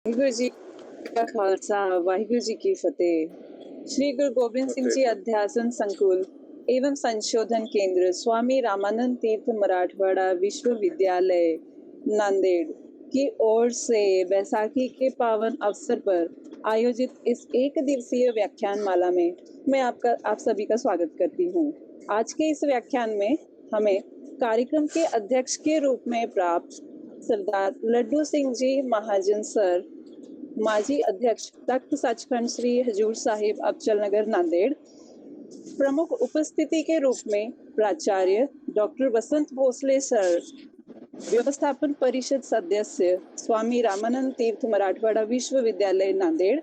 वाहिगुरु जी का खालसा वाहिगुरु जी की फतेह। श्री गुरु गोबिंद सिंह जी अध्यासन संकुल एवं संशोधन केंद्र स्वामी रामानंद तीर्थ मराठवाड़ा विश्वविद्यालय नांदेड़ की ओर से बैसाखी के पावन अवसर पर आयोजित इस एक दिवसीय व्याख्यान माला में मैं आप सभी का स्वागत करती हूँ। आज के इस व्याख्यान में हमें कार्यक्रम के अध्यक्ष के रूप में प्राप्त सरदार लड्डू सिंह जी महाजन सर, माजी अध्यक्ष तख्त सचखंड श्री हजूर साहिब अबचल नगर नांदेड़, प्रमुख उपस्थिति के रूप में प्राचार्य डॉक्टर वसंत भोसले सर, व्यवस्थापन परिषद सदस्य स्वामी रामानंद तीर्थ मराठवाड़ा विश्वविद्यालय नांदेड़,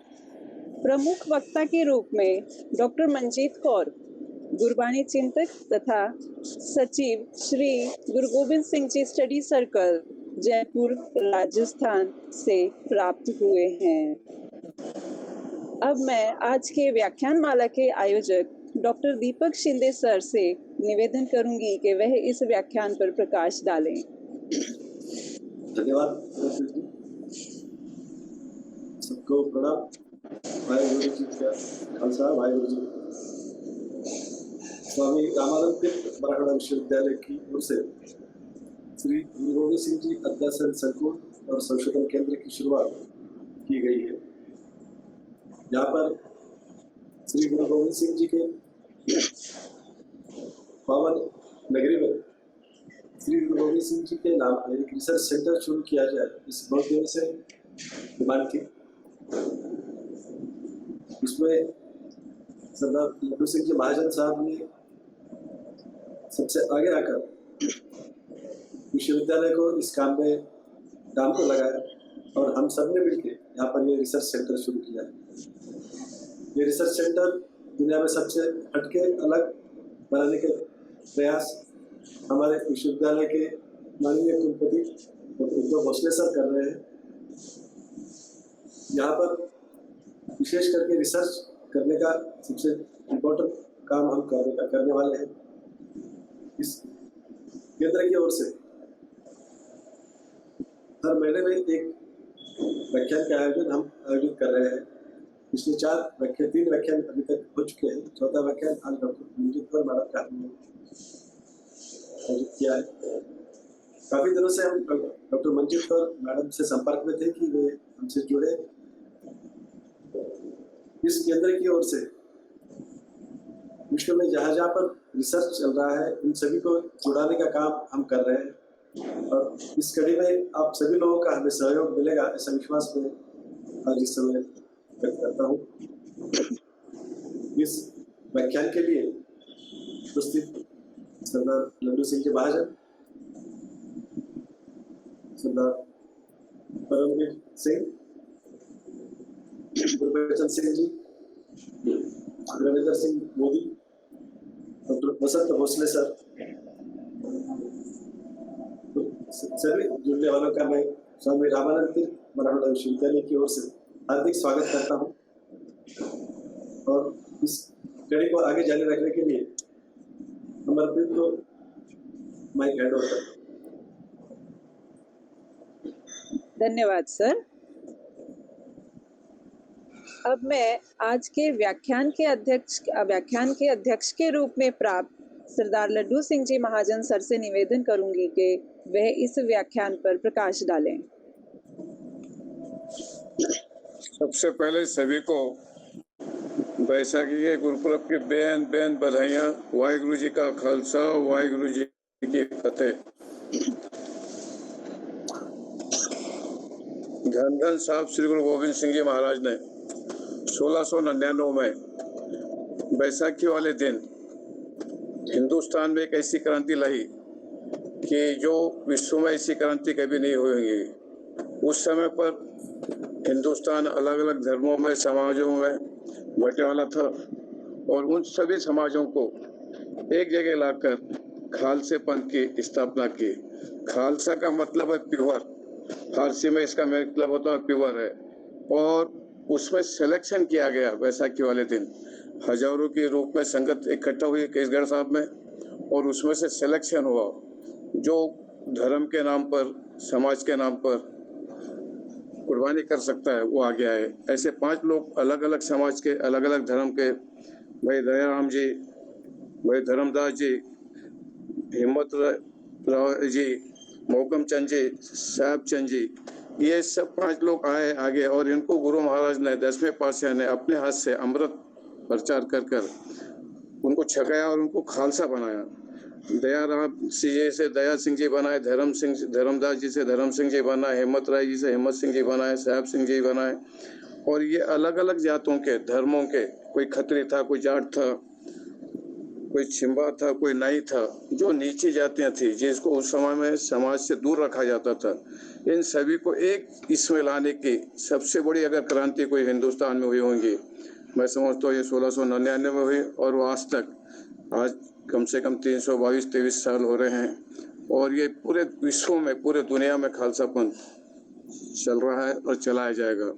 प्रमुख वक्ता के रूप में डॉक्टर मंजीत कौर, गुरबाणी चिंतक तथा सचिव श्री गुरु गोबिंद सिंह जी स्टडी सर्कल जयपुर राजस्थान से प्राप्त हुए हैं। अब मैं आज के व्याख्यान माला के आयोजक डॉक्टर दीपक शिंदे सर से निवेदन करूंगी कि वह इस व्याख्यान पर प्रकाश डालें। धन्यवाद। सबको प्रणाम। वाहिगुरु जी का खालसा वाहिगुरु जी। स्वामी रामानंद तीर्थ मराठवाड़ा विश्वविद्यालय की ओर से श्री गुरु गोबिंद सिंह जी अध्यासन संकुल और संशोधन केंद्र की शुरुआत की गई है। यहाँ पर श्री गुरु गोबिंद सिंह जी के पावन नगरी में श्री गुरु गोबिंद सिंह जी के नाम एक रिसर्च सेंटर शुरू किया जाए, इस बहुत देर से डिमांड थी। इसमें सरदार लड्डू सिंह जी महाजन साहब ने सबसे आगे आकर विश्वविद्यालय को इस काम को लगाया और हम सब ने मिलकर यहाँ पर ये रिसर्च सेंटर शुरू किया। ये रिसर्च सेंटर दुनिया में सबसे हटके अलग बनाने के प्रयास हमारे विश्वविद्यालय के माननीय कुलपति डॉक्टर भोसले सर कर रहे हैं। यहाँ पर विशेष करके रिसर्च करने का सबसे इम्पोर्टेंट काम हम करने वाले हैं। इस केंद्र की ओर से हर महीने में एक व्याख्यान का आयोजन हम आयोजित कर रहे हैं। पिछले 3 व्याख्यान अभी तक हो चुके हैं। चौथा व्याख्यान आज डॉक्टर मंजीत कौर मैडम का हमने आयोजित किया है। काफी दिनों से हम डॉक्टर मंजीत कौर मैडम से संपर्क में थे कि वे हमसे जुड़े। इस केंद्र की ओर से विश्व में जहाँ जहाँ पर रिसर्च चल रहा है उन सभी को जुड़ाने का काम हम कर रहे हैं और इस कड़ी में आप सभी लोगों का हमें सहयोग मिलेगा ऐसा विश्वास में आज इस समय व्यक्त करता हूँ। इस व्याख्यान के लिए उपस्थित सरदार लड्डू सिंह जी महाजन, सरदार परमवीर सिंह, गुरबचन सिंह जी, रविंदर सिंह मोदी, डॉक्टर वसंत भोसले सर, सभी जुड़ने वालों का मैं स्वामी रामानंद तीर्थ मराठवाड़ा विश्वविद्यालय की ओर से हार्दिक स्वागत करता हूँ और इस कड़ी को आगे जारी रखने के लिए समर्पित को माइक हैंड ओवर करता हूँ। धन्यवाद सर। अब मैं आज के व्याख्यान के अध्यक्ष के रूप में प्राप्त सरदार लड्डू सिंह जी महाजन सर से निवेदन करूंगी कि वह इस व्याख्यान पर प्रकाश डालें। सबसे पहले सभी को बैसाखी के गुरुपुरब की बेन बधाइयाँ। वाहिगुरु जी का खालसा वाहिगुरु जी की फतेह। धन साहब श्री गुरु गोबिंद सिंह जी महाराज ने 1699 में बैसाखी वाले दिन हिंदुस्तान में एक ऐसी क्रांति लाई कि जो विश्व में ऐसी क्रांति कभी नहीं होगी। उस समय पर हिंदुस्तान अलग अलग धर्मों में समाजों में बंटने वाला था और उन सभी समाजों को एक जगह लाकर खालसे पंथ की स्थापना की। खालसा का मतलब है प्योर, फारसी में इसका मतलब होता है प्योर है। और उसमें सिलेक्शन किया गया बैसाखी वाले दिन। हजारों के रूप में संगत इकट्ठा हुई केसगढ़ साहब में और उसमें से सिलेक्शन हुआ जो धर्म के नाम पर, समाज के नाम पर कुर्बानी कर सकता है वो आगे आए। ऐसे 5 लोग अलग अलग समाज के, अलग अलग धर्म के, भाई दयाराम जी, भाई धर्मदास जी, हिम्मत राव जी, मोहकम चंद जी, साहब चंद जी, ये सब 5 लोग आए आगे और इनको गुरु महाराज ने 10वें पातशाह ने अपने हाथ से अमृत प्रचार कर कर उनको छकाया और उनको खालसा बनाया। दयाराम जी से दया सिंह जी बनाए, धर्मदास जी से धर्म सिंह जी बनाए, हिम्मत राय जी से हिम्मत सिंह जी बनाए, साहब सिंह जी बनाए। और ये अलग अलग जातों के, धर्मों के, कोई खत्री था, कोई जाट था, कोई छिंबा था, कोई नाई था, जो नीची जातियां थी जिसको उस समय में समाज से दूर रखा जाता था, इन सभी को एक इसमें लाने की सबसे बड़ी अगर क्रांति कोई हिंदुस्तान में हुई होंगी, मैं समझता हूँ ये 1699 में हुई। और वो आज कम से कम 322-23 साल हो रहे हैं और ये पूरे विश्व में, पूरे दुनिया में खालसा पंथ चल रहा है और चलाया जाएगा।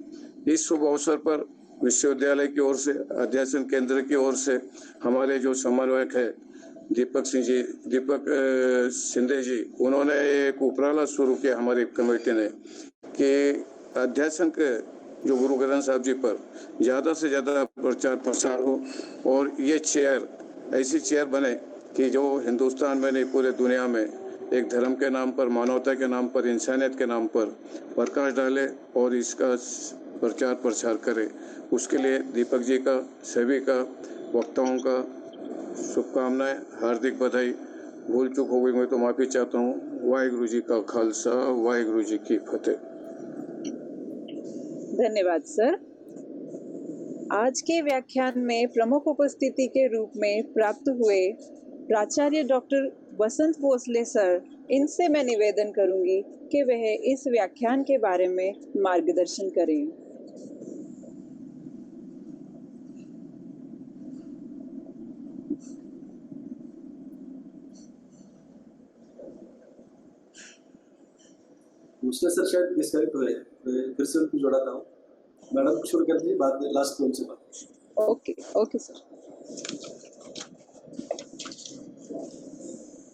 इस शुभ अवसर पर विश्वविद्यालय की ओर से, अध्यासन केंद्र की ओर से हमारे जो समन्वयक है दीपक सिंधे जी, उन्होंने एक उपराला शुरू किया हमारी कमेटी ने कि अध्यासन के जो गुरु ग्रंथ साहब जी पर ज़्यादा से ज़्यादा प्रचार प्रसार हो और ये चेयर ऐसी चेयर बने कि जो हिंदुस्तान में नहीं पूरे दुनिया में एक धर्म के नाम पर, मानवता के नाम पर, इंसानियत के नाम पर प्रकाश डाले और इसका प्रचार प्रसार करे। उसके लिए दीपक जी का, सभी का, वक्ताओं का शुभकामनाएं, हार्दिक बधाई। भूल चूक हो गई मैं तो माफ़ी चाहता हूँ। वाहिगुरु जी का खालसा, वाहिगुरु जी की फतेह। धन्यवाद सर। आज के व्याख्यान में प्रमुख उपस्थिति के रूप में प्राप्त हुए प्राचार्य डॉक्टर वसंत भोसले सर, इनसे मैं निवेदन करूंगी कि वह इस व्याख्यान के बारे में मार्गदर्शन करें। दूसरे सर शायद डिस्कनेक्ट हुए हैं, मैं फिर से उनको जोड़ाता हूँ। मैडम शुरू कर दीजिए, बाद में लास्ट में उनसे बात। Okay sir.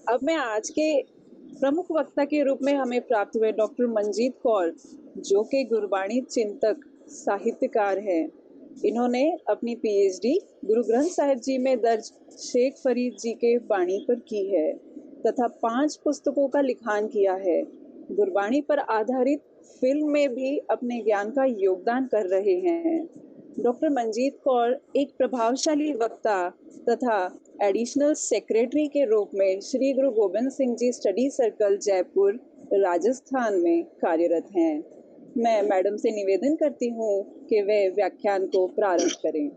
अब मैं आज के प्रमुख वक्ता के रूप में हमें प्राप्त हुए डॉक्टर मंजीत कौर, जो कि गुरबाणी चिंतक साहित्यकार हैं। इन्होंने अपनी पीएचडी गुरु ग्रंथ साहिब जी में दर्ज शेख फरीद जी के बाणी पर की है तथा 5 पुस्तकों का लिखान किया है। गुरबाणी पर आधारित फिल्म में भी अपने ज्ञान का योगदान कर रहे हैं। डॉक्टर मंजीत कौर एक प्रभावशाली वक्ता तथा एडिशनल सेक्रेटरी के रूप में श्री गुरु गोबिंद सिंह जी स्टडी सर्कल जयपुर राजस्थान में कार्यरत हैं। मैं मैडम से निवेदन करती हूँ कि वे व्याख्यान को प्रारंभ करें।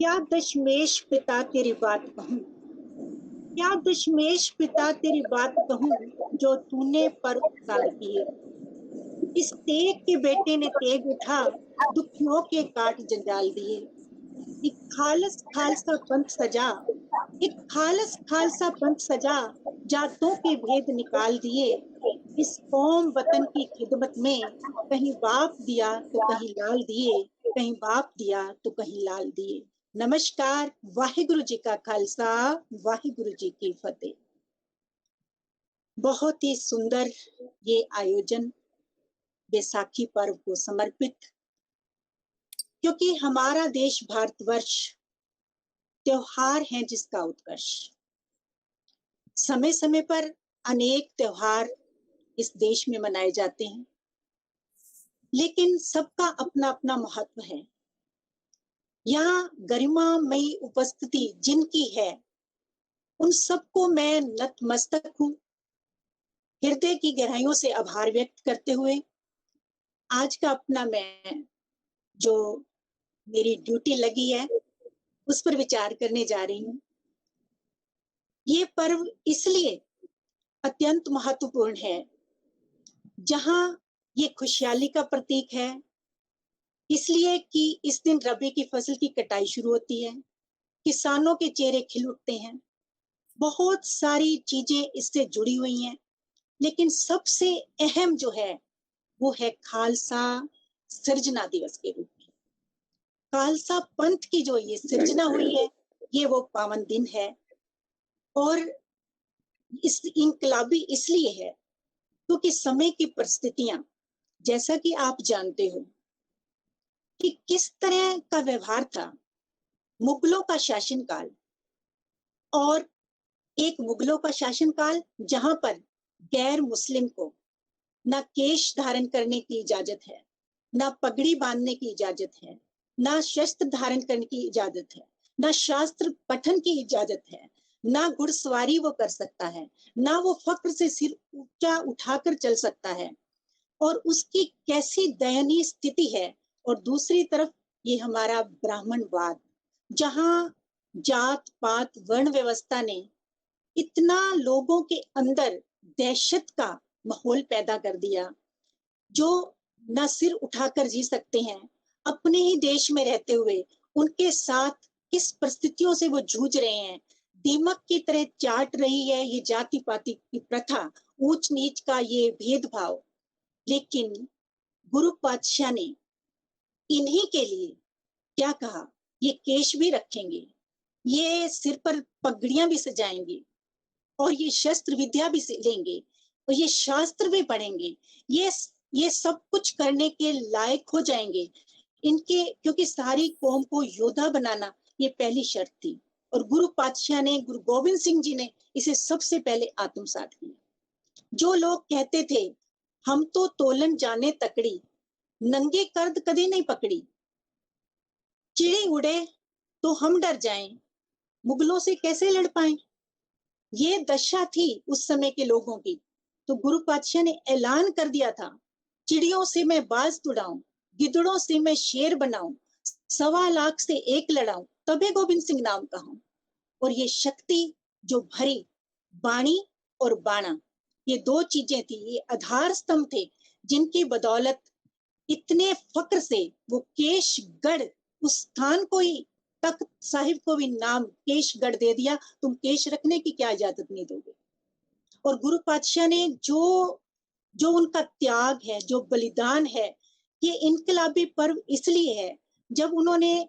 क्या दशमेश पिता तेरी बात कहूँ, क्या दशमेश पिता तेरी बात कहूँ, जो तूने पर उतार दिए। इस तेग के बेटे ने तेग उठा, दुखियों के काट जंजाल दिए। एक खालस खालसा पंथ सजा, एक खालस खालसा पंथ सजा, जातों के भेद निकाल दिए। इस कौम वतन की खिदमत में कहीं बाप दिया तो कहीं लाल दिए, कहीं बाप दिया तो कहीं लाल दिए। नमस्कार। वाहिगुरु जी का खालसा, वाहिगुरु जी की फतेह। बहुत ही सुंदर ये आयोजन बैसाखी पर्व को समर्पित, क्योंकि हमारा देश भारतवर्ष त्योहार है जिसका उत्कर्ष। समय समय पर अनेक त्योहार इस देश में मनाए जाते हैं, लेकिन सबका अपना अपना महत्व है। यहाँ गरिमामयी उपस्थिति जिनकी है, उन सबको मैं नतमस्तक हूँ। हृदय की गहराइयों से आभार व्यक्त करते हुए आज का अपना मैं जो मेरी ड्यूटी लगी है उस पर विचार करने जा रही हूँ। ये पर्व इसलिए अत्यंत महत्वपूर्ण है, जहाँ ये खुशहाली का प्रतीक है, इसलिए कि इस दिन रबी की फसल की कटाई शुरू होती है, किसानों के चेहरे खिल उठते हैं। बहुत सारी चीजें इससे जुड़ी हुई हैं, लेकिन सबसे अहम जो है वो है खालसा सृजना दिवस के रूप में। खालसा पंथ की जो ये सृजना हुई है, ये वो पावन दिन है। और इस इनकलाबी इसलिए है क्योंकि समय की परिस्थितियां, जैसा कि आप जानते हो कि किस तरह का व्यवहार था मुगलों का शासनकाल, और एक मुगलों का शासनकाल जहां पर गैर मुस्लिम को ना केश धारण करने की इजाजत है, ना पगड़ी बांधने की इजाजत है, ना शस्त्र धारण करने की इजाजत है, ना शास्त्र पठन की इजाजत है, ना घुड़सवारी वो कर सकता है, ना वो फक्र से सिर ऊंचा उठाकर चल सकता है, और उसकी कैसी दयनीय स्थिति है। और दूसरी तरफ ये हमारा ब्राह्मणवाद, जहां जात पात वर्ण व्यवस्था ने इतना लोगों के अंदर दहशत का माहौल पैदा कर दिया, जो न सिर उठाकर जी सकते हैं अपने ही देश में रहते हुए, उनके साथ किस परिस्थितियों से वो जूझ रहे हैं, दीमक की तरह चाट रही है ये जाति पाति की प्रथा, ऊंच नीच का ये भेदभाव। लेकिन गुरु पातशाह ने इन्हीं के लिए क्या कहा, ये केश भी रखेंगे, ये सिर पर पगड़ियां भी सजाएंगे, और ये शस्त्र विद्या भी लेंगे, और ये शास्त्र भी पढ़ेंगे, ये सब कुछ करने के लायक हो जाएंगे इनके, क्योंकि सारी कौम को योद्धा बनाना ये पहली शर्त थी। और गुरु पातशाह ने, गुरु गोविंद सिंह जी ने इसे सबसे पहले आत्मसात किया। जो लोग कहते थे हम तो तोलन जाने तकड़ी, नंगे कर्द कभी नहीं पकड़ी, चिड़ी उड़े तो हम डर जाएं, मुगलों से कैसे लड़ पाए, ये दशा थी उस समय के लोगों की। तो गुरु पातशाह ने ऐलान कर दिया था, चिड़ियों से मैं बाज तुड़ाऊं, गिदड़ों से मैं शेर बनाऊं, 1.25 लाख से एक लड़ाऊं, तबे गोविंद सिंह नाम कहूं। और ये शक्ति जो भरी बाणी और बाणा, ये दो चीजें थी, ये आधार स्तंभ थे जिनकी बदौलत इतने फक्र से वो केशगढ़, उस स्थान को ही, तख्त साहिब को भी नाम केशगढ़ दे दिया, तुम केश रखने की क्या इजाजत नहीं दोगे। और गुरु पातशाह ने जो जो उनका त्याग है, जो बलिदान है, ये इनकलाबी पर्व इसलिए है जब उन्होंने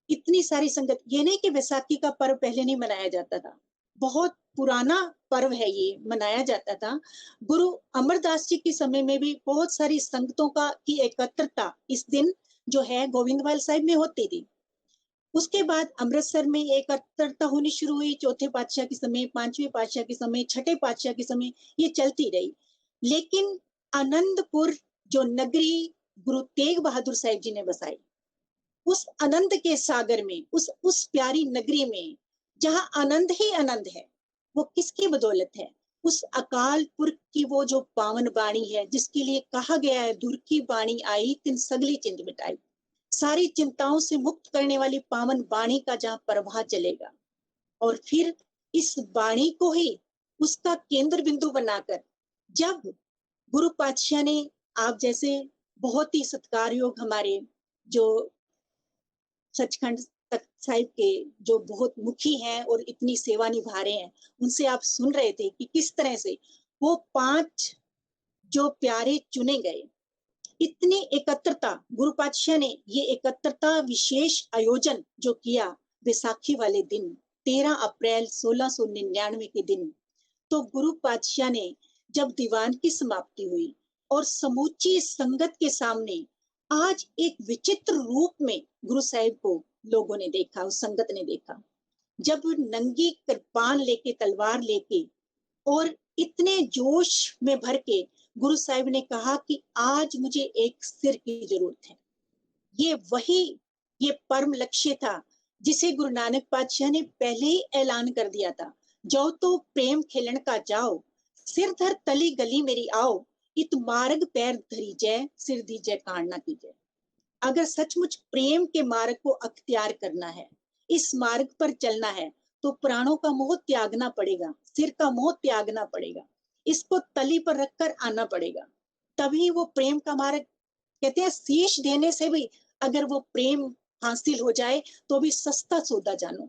इतनी सारी संगत, ये नहीं कि वैसाखी का पर्व पहले नहीं मनाया जाता था, बहुत पुराना पर्व है, ये मनाया जाता था। गुरु अमरदास जी के समय में भी बहुत सारी संगतों का की एकत्रता इस दिन जो है गोविंदवाल साहिब में होती थी। उसके बाद अमृतसर में एकत्रता होनी शुरू हुई, चौथे पातशाह के समय, पांचवें पातशाह के समय, छठे पातशाह के समय, ये चलती रही। लेकिन आनंदपुर जो नगरी गुरु तेग बहादुर साहिब जी ने बसाई, उस आनंद के सागर में, उस प्यारी नगरी में जहां आनंद ही आनंद है, वो किसकी बदौलत है, उस अकाल पुरख की वो जो पावन बाणी है, जिसके लिए कहा गया है दुर की बाणी आई तिन सगली चिंत मिटाई, सारी चिंताओं से मुक्त करने वाली पावन बाणी का जहां प्रवाह चलेगा। और फिर इस बाणी को ही उसका केंद्र बिंदु बनाकर जब गुरु पातशाह ने, आप जैसे बहुत ही सत्कार योग हमारे जो सचखंड तख्त साहिब के जो बहुत मुखी हैं और इतनी सेवा निभा रहे हैं, उनसे आप सुन रहे थे कि किस तरह से वो 5 जो प्यारे चुने गए, इतनी एकत्रता, गुरु पातशाह ने ये एकत्रता विशेष आयोजन जो किया बैसाखी वाले दिन 13 अप्रैल 1699 के दिन, तो गुरु पातशाह ने जब दीवान की समाप्ति हुई और समूची संगत के सामने आज एक विचित्र रूप में गुरु साहिब को लोगों ने देखा, उस संगत ने देखा, जब नंगी कृपान लेके, तलवार लेके, और इतने जोश में भर के गुरु साहिब ने कहा कि आज मुझे एक सिर की जरूरत है। ये वही, ये परम लक्ष्य था जिसे गुरु नानक पातशाह ने पहले ही ऐलान कर दिया था, जाओ तो प्रेम खेलन का जाओ, सिर धर तली गली मेरी आओ, इत मार्ग पैर धरी जय, सिर दीजय कांड ना कीजय। अगर सचमुच प्रेम के मार्ग को अख्तियार करना है, इस मार्ग पर चलना है, तो प्राणों का मोह त्यागना पड़ेगा, सिर का मोह त्यागना पड़ेगा, इसको तली पर रखकर आना पड़ेगा, तभी वो प्रेम का मार्ग, कहते हैं शीश देने से भी अगर वो प्रेम हासिल हो जाए तो भी सस्ता सौदा जानो।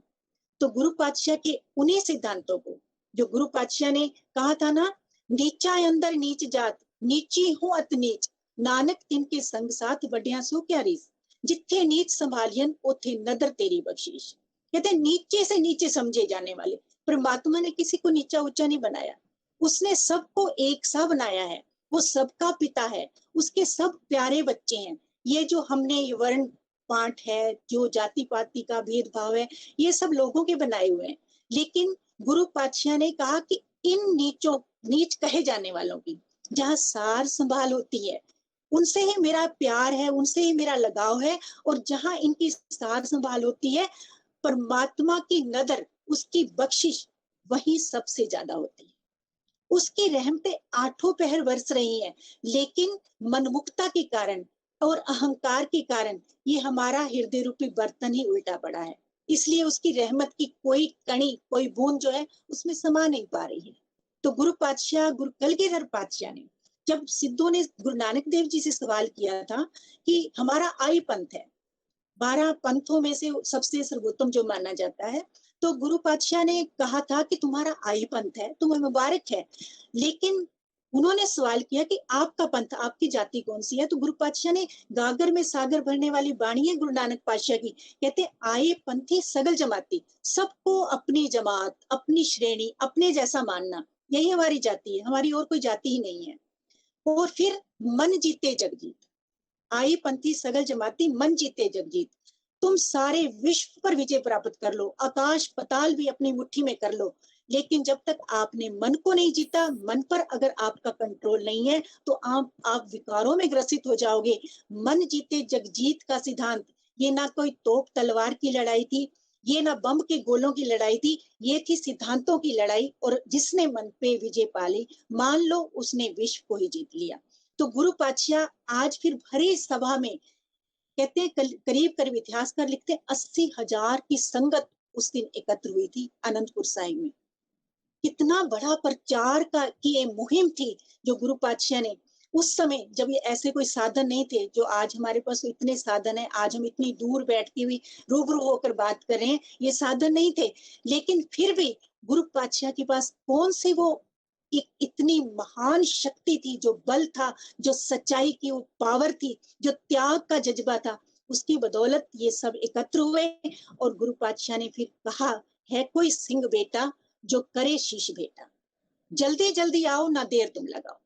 तो गुरु पातशाह के उन्हीं सिद्धांतों को, जो गुरु पातशाह ने कहा था ना, नीचा अंदर नीच जात, नीची हूं अत नीच, नानक तिनके संग साथ बढ़िया सो क्या रीस, जिथे नीच संभालियन उथे नदर तेरी बख्शीश। कहते नीचे से नीचे समझे जाने वाले, परमात्मा ने किसी को नीचा ऊंचा नहीं बनाया, उसने सबको एक सा बनाया है। वो सबका पिता है, उसके सब प्यारे बच्चे हैं। ये जो हमने ये वर्ण पाठ है, जो जाति पाति का भेदभाव है, ये सब लोगों के बनाए हुए हैं। लेकिन गुरु पातशाह ने कहा कि इन नीच कहे जाने वालों की जहाँ सार संभाल होती है, उनसे ही मेरा प्यार है, उनसे ही मेरा लगाव है। और जहाँ इनकी सार संभाल होती है, परमात्मा की नदर, उसकी बख्शिश वही सबसे ज्यादा होती है। उसकी रहमतें आठों पहर बरस रही हैं, लेकिन मनमुक्ता के कारण और अहंकार के कारण ये हमारा हृदय रूपी बर्तन ही उल्टा पड़ा है। इसलिए उसकी रहमत की कोई कणी, कोई बूंद जो है उसमें समा नहीं पा रही है। तो गुरु पातशाह, गुरु कलगीधर पातशाह ने, जब सिद्धों ने गुरु नानक देव जी से सवाल किया था कि हमारा आई पंथ है, 12 पंथों में से सबसे सर्वोत्तम जो माना जाता है, तो गुरु पातशाह ने कहा था कि तुम्हारा आई पंथ है, तुम्हें मुबारक है। लेकिन उन्होंने सवाल किया कि आपका पंथ, आपकी जाति कौन सी है? तो गुरु पातशाह ने गागर में सागर भरने वाली बाणी है गुरु नानक पातशाह की, कहते आए पंथी सगल जमाती, सबको अपनी जमात, अपनी श्रेणी, अपने जैसा मानना, यही हमारी जाति है, हमारी और कोई जाति ही नहीं है। और फिर मन जीते जग जीत, आई पंथी सगल जमाती, मन जीते जग जीत। तुम सारे विश्व पर विजय प्राप्त कर लो, आकाश पताल भी अपनी मुट्ठी में कर लो, लेकिन जब तक आपने मन को नहीं जीता, मन पर अगर आपका कंट्रोल नहीं है, तो आप विकारों में ग्रसित हो जाओगे। मन जीते जग जीत का सिद्धांत, ये ना कोई तोप तलवार की लड़ाई थी, ये ना बम के गोलों की लड़ाई थी, ये थी सिद्धांतों की लड़ाई। और जिसने मन पे विजय पाली, मान लो उसने विश्व को ही जीत लिया। तो गुरु पातशाह आज फिर भरी सभा में, कहते हैं करीब करीब इतिहासकार लिखते हैं 80,000 की संगत उस दिन एकत्र हुई थी आनंदपुर साहिब में। कितना बड़ा प्रचार की ये मुहिम थी जो गुरु पातशाह ने उस समय, जब ये ऐसे कोई साधन नहीं थे जो आज हमारे पास इतने साधन है, आज हम इतनी दूर बैठती हुई रूबरू होकर बात कर रहे हैं, ये साधन नहीं थे। लेकिन फिर भी गुरु पातशाह के पास कौन सी वो एक इतनी महान शक्ति थी, जो बल था, जो सच्चाई की वो पावर थी, जो त्याग का जज्बा था, उसकी बदौलत ये सब एकत्र हुए। और गुरु पातशाह ने फिर कहा, है कोई सिंह बेटा जो करे शीश बेटा, जल्दी जल्दी आओ ना देर तुम लगाओ।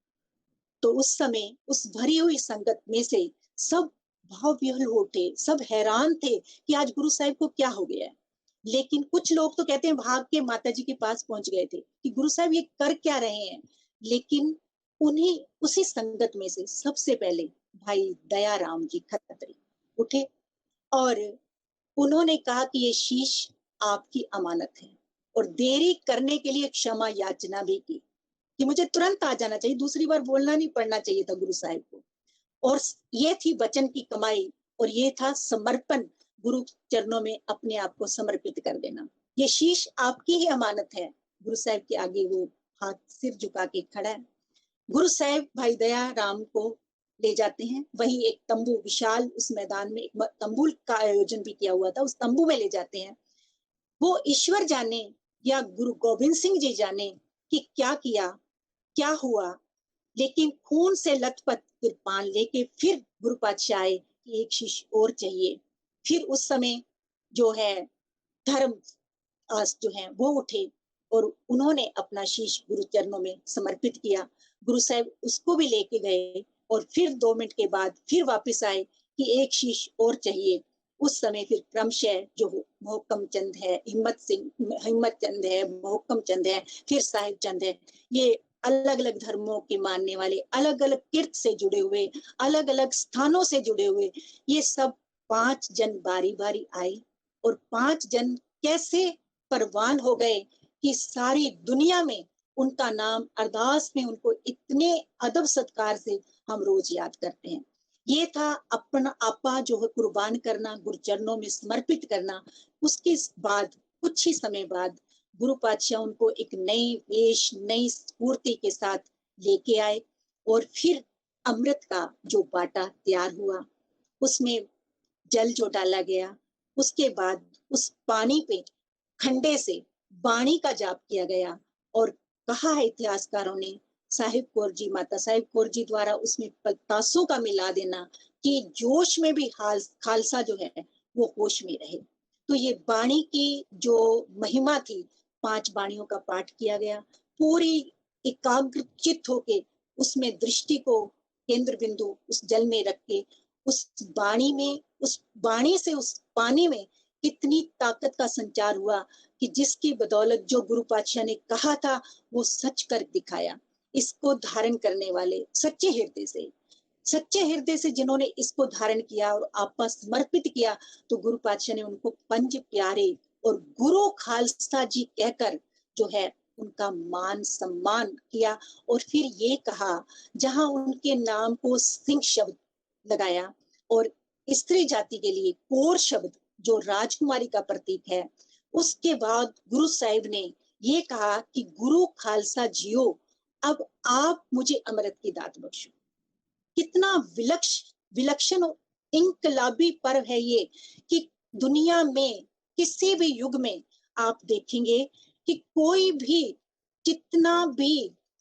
तो उस समय उस भरी हुई संगत में से सब भाव विह्वल हो उठे, सब हैरान थे कि आज गुरु साहिब को क्या हो गया है। लेकिन कुछ लोग तो कहते हैं भाग के माता जी के पास पहुंच गए थे कि गुरु साहिब ये कर क्या रहे हैं। लेकिन उन्हीं उसी संगत में से सबसे पहले भाई दयाराम जी खत्री उठे और उन्होंने कहा कि ये शीश आपकी अमानत है, और देरी करने के लिए क्षमा याचना भी की कि मुझे तुरंत आ जाना चाहिए, दूसरी बार बोलना नहीं पड़ना चाहिए था गुरु साहिब को। और ये थी वचन की कमाई, और ये था समर्पण, गुरु चरणों में अपने आप को समर्पित कर देना। ये शीश आपकी ही अमानत है। गुरु साहिब के आगे वो हाथ सिर झुका के खड़ा है। गुरु साहिब भाई दया राम को ले जाते हैं, वहीं एक तंबू, विशाल उस मैदान में एक तंबू का आयोजन भी किया हुआ था, उस तंबू में ले जाते हैं। वो ईश्वर जाने या गुरु गोविंद सिंह जी जाने कि क्या किया, क्या हुआ, लेकिन खून से लथपथ कृपान लेके फिर गुरु पातशाह आए कि एक शिष्य और चाहिए। फिर उस समय जो है धर्म जो है वो उठे और उन्होंने अपना शीश गुरु चरणों में समर्पित किया। गुरु साहब उसको भी लेके गए और फिर 2 मिनट के बाद फिर वापस आए कि एक शीश और चाहिए। उस समय फिर क्रमशः जो मोहकम चंद है, हिम्मत चंद है, मोहकम चंद है, फिर साहिब चंद है, ये अलग अलग धर्मों के मानने वाले, अलग अलग किर्त से जुड़े हुए, अलग अलग स्थानों से जुड़े हुए, ये सब 5 जन बारी बारी आए और 5 जन कैसे परवान हो गए कि सारी दुनिया में उनका नाम, अरदास में उनको इतने अदब सत्कार से हम रोज याद करते हैं। ये था अपना आपा जो है कुर्बान करना, गुरु चरणों में समर्पित करना। उसके बाद कुछ ही समय बाद गुरु पातशाह उनको एक नई वेश, नई स्फूर्ति के साथ लेके आए और फिर अमृत का जो बाटा तैयार हुआ, उसमें जल जो डाला गया, उसके बाद उस पानी पे खंडे से वाणी का जाप किया गया और कहा है इतिहासकारों ने, साहिब कौर जी, माता साहिब कौर जी द्वारा उसमें पतासों का मिला देना कि जोश में भी खालसा जो है वो होश में रहे। तो ये वाणी की जो महिमा थी 5 वाणियों का पाठ किया गया। पूरी एकाग्रचित होके उसमें दृष्टि को केंद्र बिंदु उस जल में रख के उस वाणी से उस पानी में कितनी ताकत का संचार हुआ कि जिसकी बदौलत जो गुरु पातशाह ने कहा था वो सच कर दिखाया। इसको धारण करने वाले सच्चे हृदय से जिन्होंने इसको धारण किया और आपा समर्पित किया, तो गुरु पातशाह ने उनको पंज प्यारे और गुरु खालसा जी कहकर जो है उनका मान सम्मान किया। और फिर ये कहा, जहां उनके नाम को सिंह शब्द लगाया और स्त्री जाति के लिए कौर शब्द जो राजकुमारी का प्रतीक है, उसके बाद गुरु साहिब ने ये कहा कि गुरु खालसा जियो, अब आप मुझे अमृत की दात बख्शो। कितना विलक्षण और इनकलाबी पर्व है ये कि दुनिया में किसी भी युग में आप देखेंगे कि कोई भी कितना भी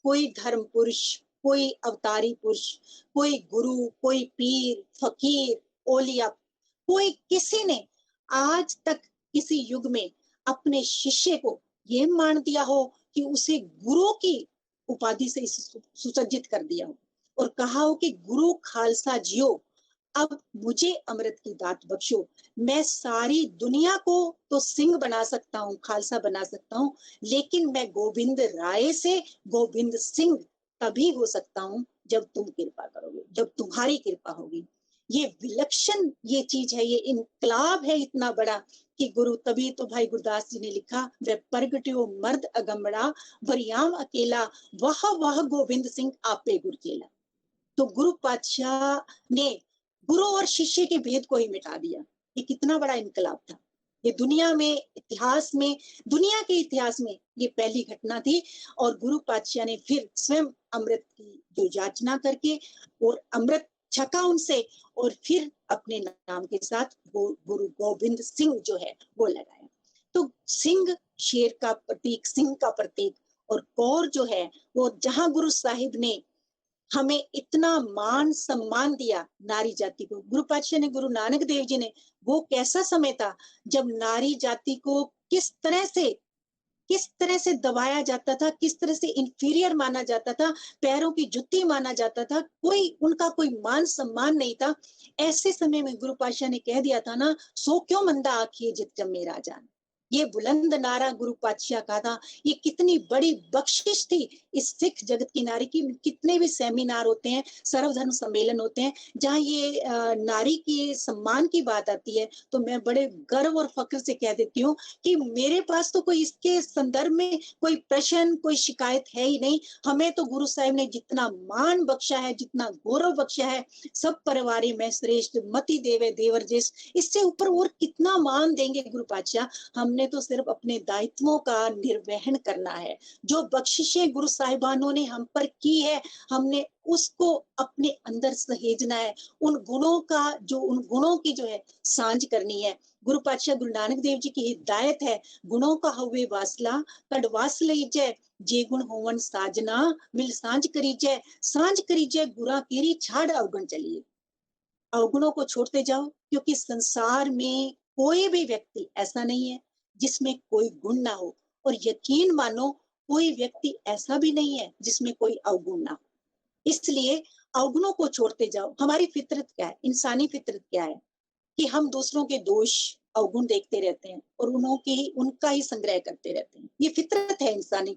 कोई धर्म पुरुष, कोई अवतारी पुरुष, कोई गुरु, कोई पीर, फकीर, ओलिया, कोई किसी ने आज तक किसी युग में अपने शिष्य को ये मान दिया हो कि उसे गुरु की उपाधि से सुसज्जित कर दिया हो और कहा हो कि गुरु खालसा जियो, अब मुझे अमृत की दात बख्शो। मैं सारी दुनिया को तो सिंह बना सकता हूँ, खालसा बना सकता हूँ, लेकिन मैं गोविंद राय से गोविंद सिंह तभी हो सकता हूँ जब तुम कृपा करोगे, जब तुम्हारी कृपा होगी। ये विलक्षण ये चीज है, ये इनकलाब है इतना बड़ा कि गुरु, तभी तो भाई गुरदास जी ने लिखा, वह प्रगट्यो मर्द अगमड़ा, वरियाम अकेला, वह गोविंद सिंह आपे गुरचेला। तो गुरु पातशाह ने गुरु और शिष्य के भेद को ही मिटा दिया। ये कितना बड़ा इनकलाब था। ये दुनिया के इतिहास में ये पहली घटना थी। और गुरु पातशाह ने फिर स्वयं अमृत की जो याचना करके और अमृत छका उनसे और फिर अपने नाम के साथ गुरु गोविंद सिंह जो है वो लगाया। तो सिंह शेर का प्रतीक, सिंह का प्रतीक, और कौर जो है वो जहां गुरु साहिब ने हमें इतना मान सम्मान दिया नारी जाति को, गुरु पातशाह ने, गुरु नानक देव जी ने, वो कैसा समय था जब नारी जाति को किस तरह से दबाया जाता था, किस तरह से इंफीरियर माना जाता था, पैरों की जुत्ती माना जाता था, उनका कोई मान सम्मान नहीं था। ऐसे समय में गुरु पातशाह ने कह दिया था ना, सो क्यों मंदा आखिए जित जम्मे राजान। ये बुलंद नारा गुरु पातशाह का था। ये कितनी बड़ी बख्शिश थी इस सिख जगत की नारी की। कितने भी सेमिनार होते हैं, सर्वधर्म सम्मेलन होते हैं, जहाँ ये नारी की सम्मान की बात आती है, तो मैं बड़े गर्व और फक्र से कह देती हूँ कि मेरे पास तो कोई इसके संदर्भ में कोई प्रश्न, कोई शिकायत है ही नहीं। हमें तो गुरु साहिब ने जितना मान बख्शा है, जितना गौरव बख्शा है, सब परिवारी में श्रेष्ठ, मति देवे देवर जिस, इससे ऊपर और कितना मान देंगे गुरु पातशाह। हमने तो सिर्फ अपने दायित्वों का निर्वहन करना है। जो बख्शिशें गुरु साहिबानों ने हम पर की है, हमने उसको अपने अंदर सहेजना है। उन गुणों की जो है सांझ करनी है। गुरु पातशाह गुरु नानक देव जी की हिदायत है, गुणों का हवे वासला कड़वास लीजय, जे गुण होवन साजना मिल सांझ करीजय गुरा केरी छाड़ अवगुण चलिए। अवगुणों को छोड़ते जाओ, क्योंकि संसार में कोई भी व्यक्ति ऐसा नहीं है जिसमें कोई गुण ना हो, और यकीन मानो कोई व्यक्ति ऐसा भी नहीं है जिसमें कोई अवगुण ना हो। इसलिए अवगुणों को छोड़ते जाओ। हमारी फितरत क्या है, इंसानी फितरत क्या है कि हम दूसरों के दोष अवगुण देखते रहते हैं और उनका ही संग्रह करते रहते हैं। ये फितरत है इंसानी।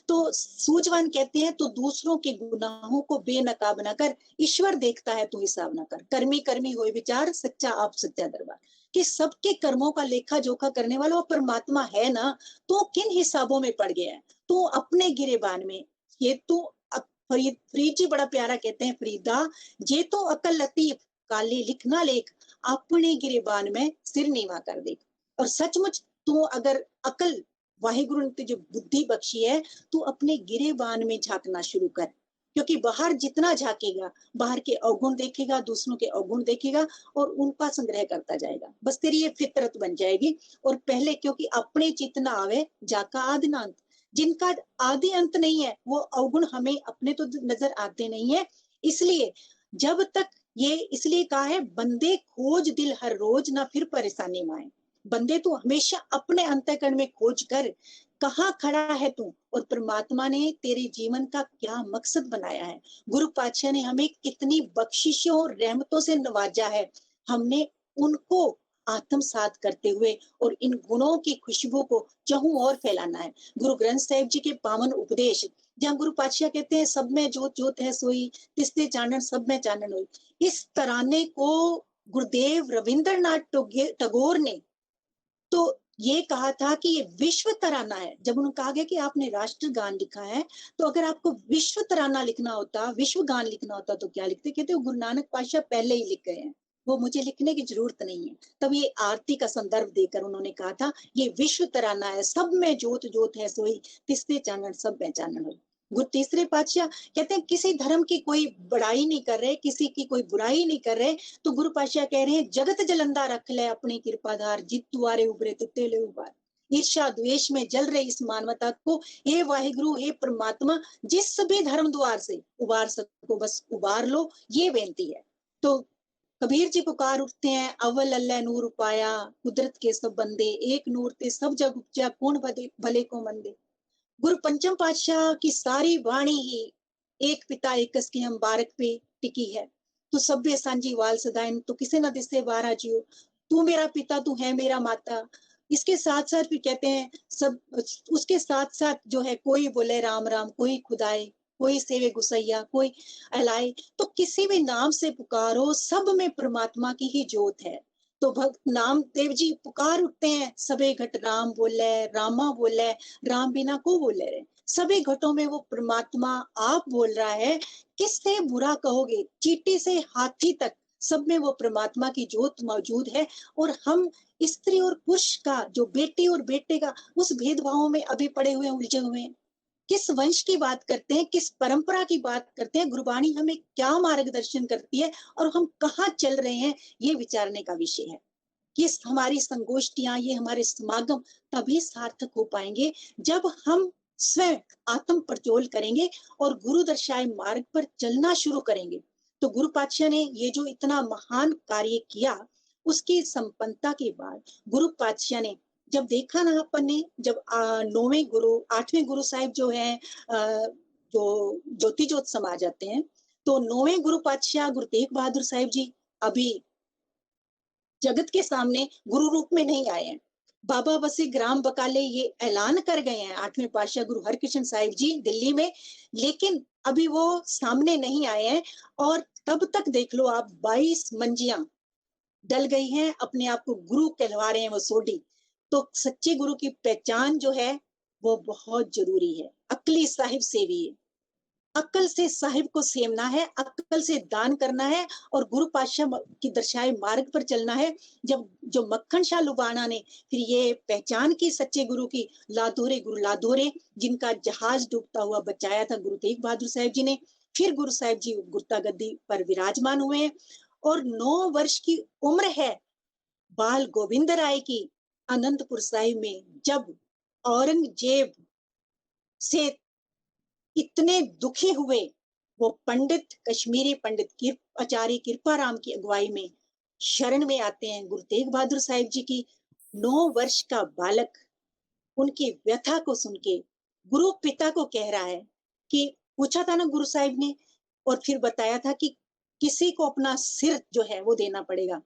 तो सूझवान कहते हैं, तो दूसरों के गुनाहों को बेनकाब न कर, ईश्वर देखता है तू हिसाब न कर, कर्मी कर्मी होए विचार, सच्चा आप सच्चा दरबार। कि सबके कर्मों का लेखा जोखा करने वाला वो परमात्मा है ना, तो किन हिसाबों में पड़ गया है? तो अपने गिरेबान में ये तो फरीद जी बड़ा प्यारा कहते हैं, फरीदा ये तो अकल लतीफ काले लिखना लेख, अपने गिरेबान में सिर नीवा कर दे। और सचमुच तू अगर अकल वाहिगुरु ने तुझे बुद्धि बख्शी है, तू अपने गिरेबान में झांकना शुरू कर, क्योंकि बाहर जितना झांकेगा, बाहर के अवगुण देखेगा, दूसरों के अवगुण देखेगा और उनका संग्रह करता जाएगा। बस तेरी ये फितरत बन जाएगी। और पहले, क्योंकि अपने चितना आवे जाका आदिनांत, जिनका आदि अंत नहीं है, वो अवगुण हमें अपने तो नजर आते नहीं है। इसलिए जब तक ये इसलिए कहा है, बंदे खोज दिल हर रोज ना फिर परेशानी माए। बंदे तो हमेशा अपने अंतःकरण में खोज कर कहाँ खड़ा है तू और परमात्मा ने तेरे जीवन का क्या मकसद बनाया है। गुरु पातशाह ने हमें कितनी बख्शिशों और रहमतों से नवाजा है। हमने उनको आत्मसात करते हुए और इन गुणों की खुशबू को चहु और फैलाना है। गुरु ग्रंथ साहिब जी के पावन उपदेश, जहाँ गुरु पातशाह कहते हैं सब में जोत जोत है सोई, तिसते चानन सब में चानन होई। इस तराने को गुरुदेव रविंद्रनाथ टैगोर ने तो ये कहा था कि ये विश्व तराना है। जब उन्होंने कहा गया कि आपने राष्ट्रगान लिखा है, तो अगर आपको विश्व तराना लिखना होता, विश्व गान लिखना होता तो क्या लिखते? कहते गुरु नानक पातशाह पहले ही लिख गए हैं, वो मुझे लिखने की जरूरत नहीं है। तब ये आरती का संदर्भ देकर उन्होंने कहा था ये विश्व तराना है, सब में जोत जोत है सोई, तिसते चानन सब में चानन होई। गुरु तीसरे पातशाह कहते हैं किसी धर्म की कोई बड़ाई नहीं कर रहे, किसी की कोई बुराई नहीं कर रहे, तो गुरु पातशाह कह रहे हैं जगत जलंदा रख ले अपनी कृपाधार, जित तुआरे उबरे तो तेले उबार। ईर्ष्या द्वेष में जल रही इस मानवता को हे वाहिगुरु, हे परमात्मा, जिस भी धर्म द्वार से उबार सको बस उबार लो, ये बेनती है। तो कबीर जी पुकार उठते हैं, अव्वल अल्लाह नूर पाया, कुदरत के सब बंदे, एक नूर ते सब जग उपजा, कौन भले को मंदे। गुरु पंचम पातशाह की सारी वाणी ही एक पिता एकस की हम बारक पे टिकी है। तू सभ्य सांझी वाल सदाइन, तो किसे न दिसे बारा जियो, तू मेरा पिता तू है मेरा माता। इसके साथ साथ भी कहते हैं सब, उसके साथ साथ जो है कोई बोले राम राम, कोई खुदाए, कोई सेवे गुसैया, कोई अलाए। तो किसी भी नाम से पुकारो, सब में परमात्मा की ही जोत है। तो भक्त नामदेव जी पुकार उठते हैं, सबे घट राम बोले, रामा बोले, राम बिना को बोले रे। सभी घटों में वो परमात्मा आप बोल रहा है, किससे बुरा कहोगे, चींटी से हाथी तक सब में वो परमात्मा की जोत मौजूद है। और हम स्त्री और पुरुष का, जो बेटी और बेटे का, उस भेदभाव में अभी पड़े हुए उलझे हुए हैं। किस वंश की बात करते हैं, किस परंपरा की बात करते हैं, गुरबाणी हमें क्या मार्गदर्शन करती है और हम कहाँ चल रहे हैं, ये विचारने का विषय है। ये हमारी संगोष्ठियां, ये हमारे समागम तभी सार्थक हो पाएंगे जब हम स्वयं आत्म प्रज्वल करेंगे और गुरु दर्शाए मार्ग पर चलना शुरू करेंगे। तो गुरु पातशाह ने ये जो इतना महान कार्य किया, उसकी संपन्नता के बाद गुरु पातशाह ने जब देखा ना, अपन ने जब नौवें गुरु, आठवें गुरु साहिब जो है जो ज्योति ज्योत समा जाते हैं, तो नौवें गुरु पातशाह गुरु तेग बहादुर साहिब जी अभी जगत के सामने गुरु रूप में नहीं आए हैं। बाबा बसे ग्राम बकाले ये ऐलान कर गए हैं आठवें पातशाह गुरु हरकृष्ण साहिब जी दिल्ली में, लेकिन अभी वो सामने नहीं आए हैं। और तब तक देख लो आप, 22 मंजियां डल गई हैं, अपने आप को गुरु कहलवा रहे हैं वो सोडी। तो सच्चे गुरु की पहचान जो है वो बहुत जरूरी है। अकली साहिब सेवी है, अक्ल से साहिब को सेवना है, अक्ल से दान करना है और गुरु पातशाह की दर्शाए मार्ग पर चलना है। जब जो मक्खन शाह लुबाना ने फिर ये पहचान की सच्चे गुरु की, लाधोरे गुरु लाधोरे, जिनका जहाज डूबता हुआ बचाया था गुरु तेग बहादुर साहिब जी ने, फिर गुरु साहिब जी गुरता गद्दी पर विराजमान हुए हैं। और 9 वर्ष की उम्र है बाल गोविंद राय की, अनंतपुर साहिब में जब औरंगजेब से इतने दुखी हुए, वो पंडित, कश्मीरी पंडित आचार्य कृपाराम की अगुवाई में शरण में आते हैं गुरु तेग बहादुर साहिब जी की। 9 वर्ष का बालक उनकी व्यथा को सुन के गुरु पिता को कह रहा है कि, पूछा था ना गुरु साहिब ने, और फिर बताया था कि किसी को अपना सिर जो है वो देना पड़ेगा।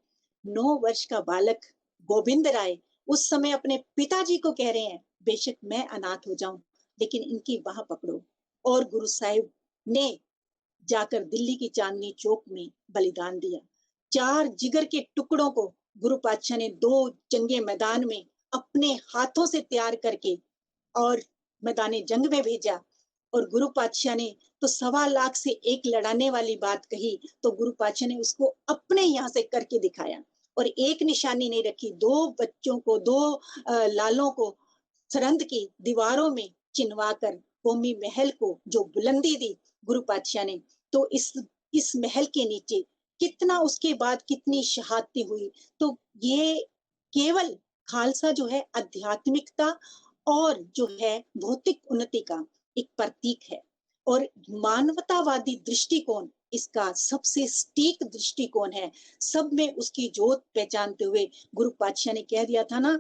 9 वर्ष का बालक गोविंद राय उस समय अपने पिताजी को कह रहे हैं, बेशक मैं अनाथ हो जाऊं लेकिन इनकी बाह पकड़ो। और गुरु साहिब ने जाकर दिल्ली की चांदनी चौक में बलिदान दिया। 4 जिगर के टुकड़ों को गुरु पातशाह ने 2 जंगे मैदान में अपने हाथों से तैयार करके और मैदाने जंग में भेजा। और गुरु पातशाह ने तो 1.25 लाख से एक लड़ाने वाली बात कही, तो गुरु पातशाह ने उसको अपने यहाँ से करके दिखाया और एक निशानी नहीं रखी। 2 बच्चों को, 2 लालों को सरहद की दीवारों में चिनवा कर कौमी महल को जो बुलंदी दी गुरु पातशाह ने, तो इस महल के नीचे कितना उसके बाद कितनी शहादतें हुई। तो ये केवल खालसा जो है आध्यात्मिकता और जो है भौतिक उन्नति का एक प्रतीक है। और मानवतावादी दृष्टिकोण इसका सबसे सटीक दृष्टिकोण है। सब में उसकी जोत पहचानते हुए गुरु पातशाह ने कह दिया था ना,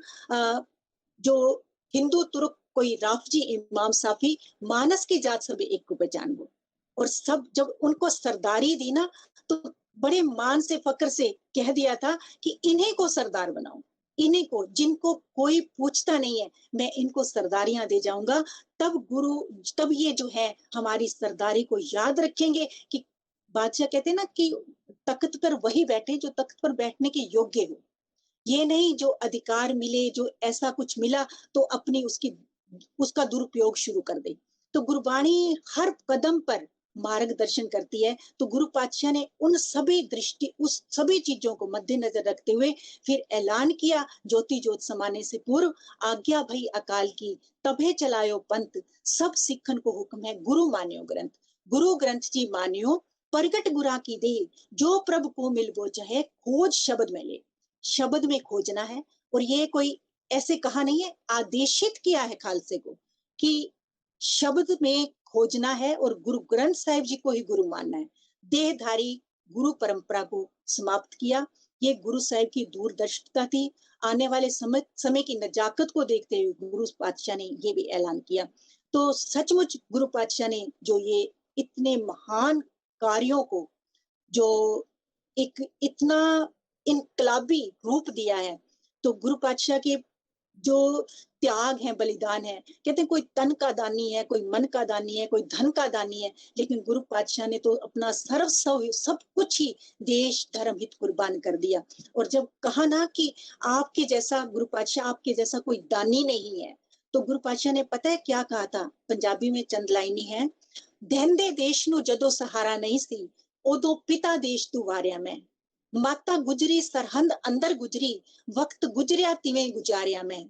जो हिंदू तुर्क कोई राफजी इमाम साफी, मानस की जात सब एक को पहचान वो। और सब जब उनको सरदारी दी ना, तो बड़े मान से फक्र से कह दिया था कि इन्हीं को सरदार बनाओ, इन्हीं को, जिनको कोई पूछता नहीं है, मैं इनको सरदारियां दे जाऊंगा। तब ये जो है हमारी सरदारी को याद रखेंगे कि बादशाह कहते हैं ना कि तख्त पर वही बैठे जो तख्त पर बैठने के योग्य हो। ये नहीं जो अधिकार मिले, जो ऐसा कुछ मिला तो अपनी उसका दुरुपयोग शुरू कर दे। तो गुरबाणी हर कदम पर मार्गदर्शन करती है। तो गुरु पातशाह ने उस सभी चीजों को मद्देनजर रखते हुए फिर ऐलान किया, ज्योति जोत समाने से पूर्व आज्ञा भई अकाल की, तबे चलायो पंथ, सब सिखन को हुक्म है गुरु मान्यो ग्रंथ। गुरु ग्रंथ जी मान्यो, प्रगट गुरा की दे, जो प्रभु को मिल वो चाहे, खोज शब्द में ले। शब्द में खोजना है। और ये कोई ऐसे कहा नहीं है, आदेशित किया है खालसे को कि शब्द में खोजना है और गुरु ग्रंथ साहिब जी को ही गुरु मानना है। देहधारी गुरु परंपरा को समाप्त किया। ये गुरु साहिब की दूरदर्शिता थी। आने वाले समय की नजाकत को देखते हुए गुरु पातशाह ने ये भी ऐलान किया। तो सचमुच गुरु पातशाह ने जो ये इतने महान कार्यों को, जो एक इतना इनकलाबी रूप दिया है, तो गुरु पातशाह के जो त्याग है, बलिदान है, कहते हैं कोई तन का दानी है, कोई मन का दानी है, कोई धन का दानी है, लेकिन गुरु पातशाह ने तो अपना सर्वस्व सब कुछ ही देश धर्म हित कुर्बान कर दिया। और जब कहा ना कि आपके जैसा गुरु पातशाह, आपके जैसा कोई दानी नहीं है, तो गुरु पातशाह ने पता है क्या कहा था? पंजाबी में चंद लाइनी है, दहंदे देश नु जदों सहारा नहीं सी, उदों पिता देश तू वारिया मैं, माता गुजरी सरहंद अंदर गुजरी, वक्त गुजरिया तिवें गुजारिया मैं,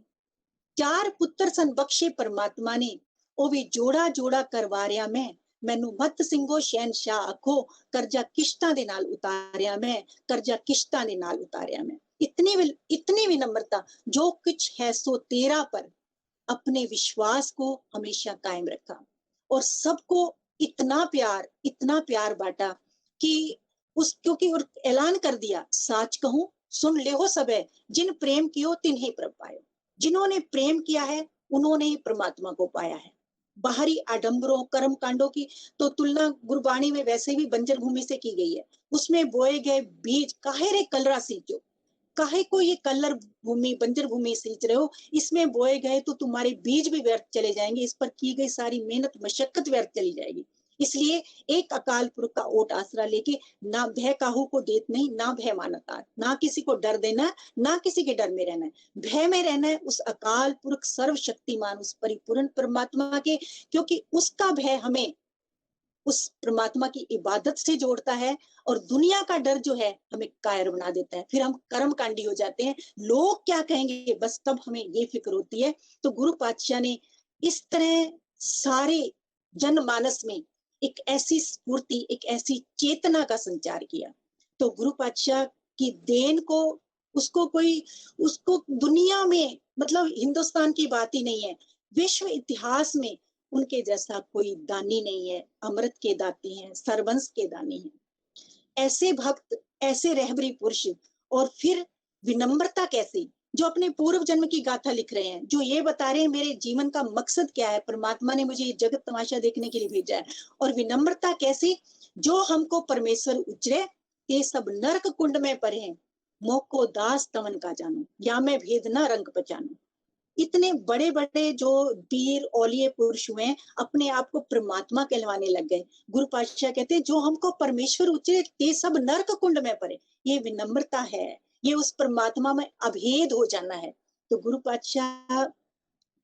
चार पुत्र सन बख्शे परमात्मा ने, ਉਹ ਵੀ ਜੋੜਾ ਜੋੜਾ ਕਰਵਾਰਿਆ ਮੈਂ, ਮੈਨੂੰ ਮਤ ਸਿੰਘੋ ਸ਼ਹਿਨशाह आखो, कर्जा किश्तां दे नाल उतारिया मैं, कर्जा किश्तां दे नाल उतारिया मैं। इतनी विनम्रता, जो कुछ है सो तेरा पर, अपने विश्वास को हमेशा कायम रखा और सबको इतना प्यार बांटा कि क्योंकि और ऐलान कर दिया, साच कहूं सुन ले हो सब है, जिन प्रेम कियो तिन्हें प्रभ पायो। जिन्होंने प्रेम किया है उन्होंने ही परमात्मा को पाया है। बाहरी आडंबरों कर्म कांडों की तो तुलना गुरबाणी में वैसे भी बंजर भूमि से की गई है। उसमें बोए गए बीज काहे रे कलरा सींचो, काहे को ये कलर भूमि बंजर भूमि सींच रहे हो, इसमें बोए गए तो तुम्हारे बीज भी व्यर्थ चले जाएंगे, इस पर की गई सारी मेहनत मशक्कत व्यर्थ चली जाएगी। इसलिए एक अकाल पुरख का ओट आसरा लेके, ना भय काहू को देत नहीं, ना भय मानता, ना किसी को डर देना, ना किसी के डर में रहना है, भय में रहना है उस अकाल पुरख सर्वशक्तिमान उस परिपूर्ण परमात्मा के, क्योंकि उसका भय हमें उस परमात्मा की इबादत से जोड़ता है और दुनिया का डर जो है हमें कायर बना देता है। फिर हम कर्मकांडी हो जाते हैं, लोग क्या कहेंगे, बस तब हमें ये फिक्र होती है। तो गुरु पातशाह ने इस तरह सारे जनमानस में एक ऐसी स्फूर्ति, एक ऐसी चेतना का संचार किया। तो गुरु पातशाह की देन को उसको दुनिया में, मतलब हिंदुस्तान की बात ही नहीं है, विश्व इतिहास में उनके जैसा कोई दानी नहीं है। अमृत के दाते हैं, सरवंश के दानी हैं। ऐसे भक्त, ऐसे रहबरी पुरुष, और फिर विनम्रता कैसी, जो अपने पूर्व जन्म की गाथा लिख रहे हैं, जो ये बता रहे हैं मेरे जीवन का मकसद क्या है, परमात्मा ने मुझे ये जगत तमाशा देखने के लिए भेजा है। और विनम्रता कैसी, जो हमको परमेश्वर उचरे, ये सब नरक कुंड में पड़े हैं, मोको दास तवन का जानो, या मैं भेद ना रंग पहचानो। इतने बड़े बड़े जो वीर औलिये पुरुष हुए अपने आप को परमात्मा कहलवाने लग गए। गुरु पातशाह कहते हैं जो हमको परमेश्वर उचरे ते सब नरक कुंड में पड़े। ये विनम्रता है, ये उस परमात्मा में अभेद हो जाना है। तो गुरु पातशाह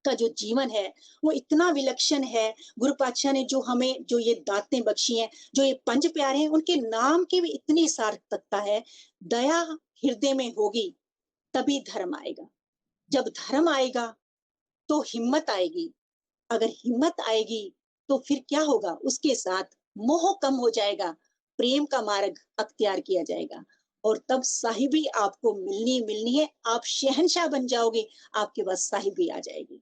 का जो जीवन है वो इतना विलक्षण है। गुरु पातशाह ने जो हमें जो ये दातें बख्शी हैं, जो ये पंज प्यारे हैं, उनके नाम की भी इतनी सार्थकता है। दया हृदय में होगी तभी धर्म आएगा, जब धर्म आएगा तो हिम्मत आएगी, अगर हिम्मत आएगी तो फिर क्या होगा, उसके साथ मोह कम हो जाएगा, प्रेम का मार्ग अख्तियार किया जाएगा और तब साहिबी आपको मिलनी है। आप शहंशाह बन जाओगे, आपके पास साहिबी आ जाएगी।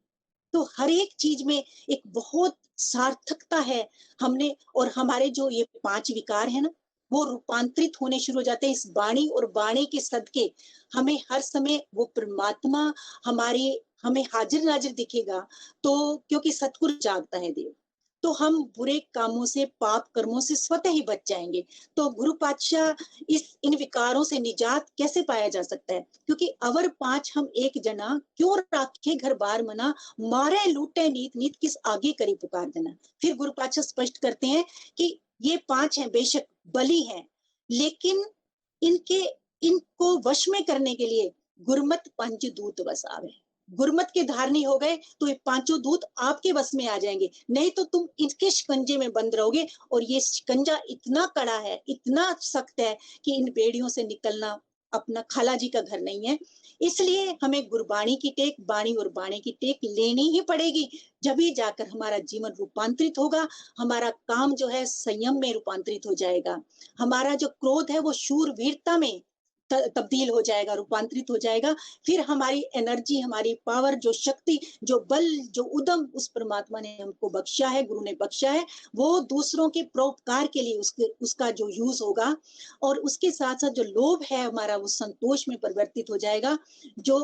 तो हर एक चीज में एक बहुत सार्थकता है। हमने और हमारे जो ये 5 विकार है ना, वो रूपांतरित होने शुरू हो जाते हैं इस वाणी और वाणी के सदके। हमें हर समय वो परमात्मा हमारे हमें हाजिर नाजिर दिखेगा, तो क्योंकि सतगुरु जागता है देव, तो हम बुरे कामों से, पाप कर्मों से स्वतः ही बच जाएंगे। तो गुरु पातशाह इन विकारों से निजात कैसे पाया जा सकता है? क्योंकि अवर पांच हम एक जना, क्यों राखे घर बार मना, मारे लूटे नीत नीत किस आगे करी पुकार देना। फिर गुरु पातशाह स्पष्ट करते हैं कि ये पांच हैं, बेशक बली हैं, लेकिन इनके इनको वश में करने के लिए गुरमत पंच दूत बस आवे। गुरमत के धारणी हो गए तो ये पांचों दूत आपके बस में आ जाएंगे, नहीं तो तुम इनके शिकंजे में बंद रहोगे। और ये शिकंजा इतना कड़ा है, इतना सख्त है कि इन बेड़ियों से निकलना अपना खाला जी का घर नहीं है। इसलिए हमें गुरबाणी की टेक, बाणी और बाणी की टेक लेनी ही पड़ेगी, जब ही जाकर हमारा जीवन रूपांतरित होगा, हमारा काम जो है संयम में रूपांतरित हो जाएगा, हमारा जो क्रोध है वो शूरवीरता में तब्दील हो जाएगा, रूपांतरित हो जाएगा। फिर हमारी एनर्जी, हमारी पावर, जो शक्ति, जो बल, जो उद्यम उस परमात्मा ने हमको बख्शा है, गुरु ने बख्शा है, वो दूसरों के परोपकार के लिए उसका जो यूज होगा। और उसके साथ साथ जो लोभ है हमारा, वो संतोष में परिवर्तित हो जाएगा। जो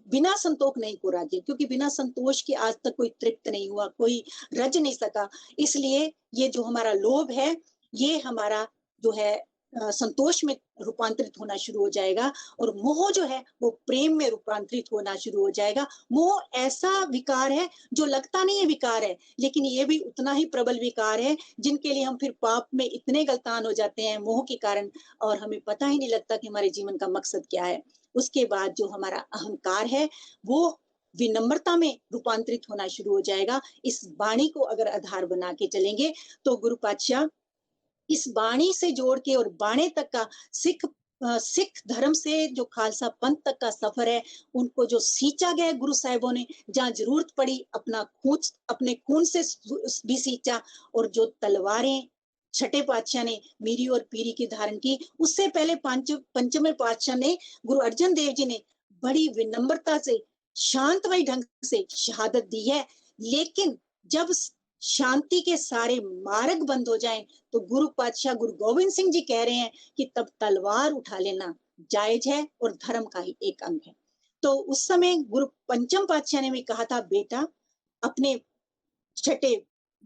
बिना संतोष नहीं को राज्य, क्योंकि बिना संतोष के आज तक कोई तृप्त नहीं हुआ, कोई रज नहीं सका। इसलिए ये जो हमारा लोभ है, ये हमारा जो है संतोष में रूपांतरित होना शुरू हो जाएगा। और मोह जो है वो प्रेम में रूपांतरित होना शुरू हो जाएगा। मोह ऐसा विकार है जो लगता नहीं है विकार है, लेकिन ये भी उतना ही प्रबल विकार है, जिनके लिए हम फिर पाप में इतने गलतान हो जाते हैं मोह के कारण, और हमें पता ही नहीं लगता कि हमारे जीवन का मकसद क्या है। उसके बाद जो हमारा अहंकार है वो विनम्रता में रूपांतरित होना शुरू हो जाएगा। इस वाणी को अगर आधार बना के चलेंगे तो गुरु पातशाह इस बाणी से जोड़ के और बाणे तक का सिख धर्म से जो खालसा पंथ तक का सफर है, उनको जो सींचा गया गुरु साहिबों ने, जहां जरूरत पड़ी अपने खून से भी सींचा। और जो तलवारें छठे पातशाह ने मीरी और पीरी की धारण की, उससे पहले पंचमे पातशाह ने, गुरु अर्जन देव जी ने बड़ी विनम्रता से, शांतमय ढंग से शहादत दी है। लेकिन जब शांति के सारे मार्ग बंद हो जाएं, तो गुरु पातशाह गुरु गोविंद सिंह जी कह रहे हैं कि तब तलवार उठा लेना जायज है और धर्म का ही एक अंग है। तो उस समय गुरु पंचम पातशाह ने भी कहा था, बेटा अपने छठे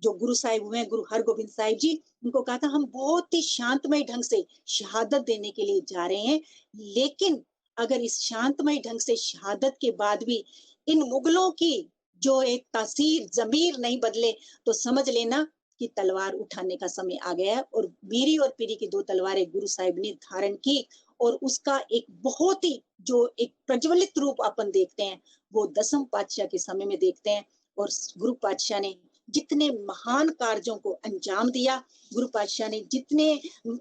जो गुरु साहिब हुए हैं, गुरु हरगोविंद साहिब जी, उनको कहा था, हम बहुत ही शांतमय ढंग से शहादत देने के लिए जा रहे हैं, लेकिन अगर इस शांतमय ढंग से शहादत के बाद भी इन मुगलों की जो एक तासीर जमीर नहीं बदले, तो समझ लेना कि तलवार उठाने का समय आ गया है। और मीरी और पीरी की दो तलवारें गुरु साहिब ने धारण की, और उसका एक बहुत ही जो एक प्रज्वलित रूप अपन देखते हैं, वो दसम पातशाह के समय में देखते हैं। और गुरु पातशाह ने जितने महान कार्यों को अंजाम दिया, गुरु पातशाह ने जितने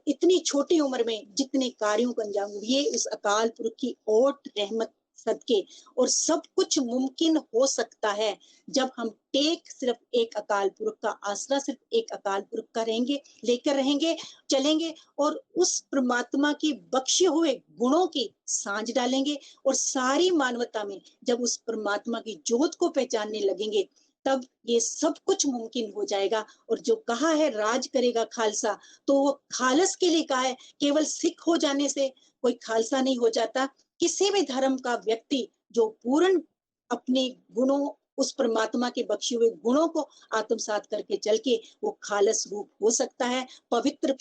इतनी छोटी उम्र में जितने कार्यों को अंजाम दिए, उस अकाल पुरख की ओट रहमत सदके। और सब कुछ मुमकिन हो सकता है जब हम सिर्फ एक अकाल पुरख का आसरा, सिर्फ एक अकाल पुरख का लेकर रहेंगे, चलेंगे, और उस परमात्मा की बख्शे हुए गुणों की सांझ डालेंगे, और सारी मानवता में जब उस परमात्मा की जोत को पहचानने लगेंगे, तब ये सब कुछ मुमकिन हो जाएगा। और जो कहा है राज करेगा खालसा, तो वो खालस के लिए कहा है। केवल सिख हो जाने से कोई खालसा नहीं हो जाता। किसी भी धर्म का व्यक्ति जो पूर्ण अपने गुणों, उस परमात्मा के बख्शे हुए गुणों को आत्मसात करके चल के, वो खालस रूप हो सकता है, पवित्र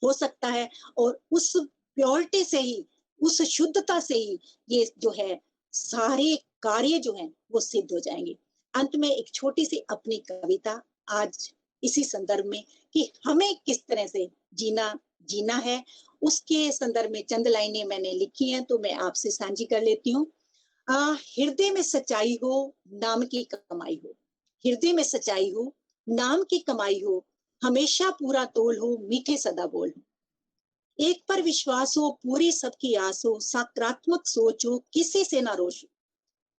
हो सकता है। और उस प्योरिटी से ही, उस शुद्धता से ही ये जो है सारे कार्य जो हैं वो सिद्ध हो जाएंगे। अंत में एक छोटी सी अपनी कविता आज इसी संदर्भ में, कि हमें किस तरह से जीना है, उसके संदर्भ में चंद लाइनें मैंने लिखी हैं, तो मैं आपसे साझी कर लेती हूँ। हृदय में सच्चाई हो, नाम की कमाई हो। हृदय में सच्चाई हो, नाम की कमाई हो, हमेशा पूरा तोल हो, मीठे सदा बोल हो। एक पर विश्वास हो, पूरी सबकी आस हो, सकारात्मक सोच हो, किसी से ना रोष हो।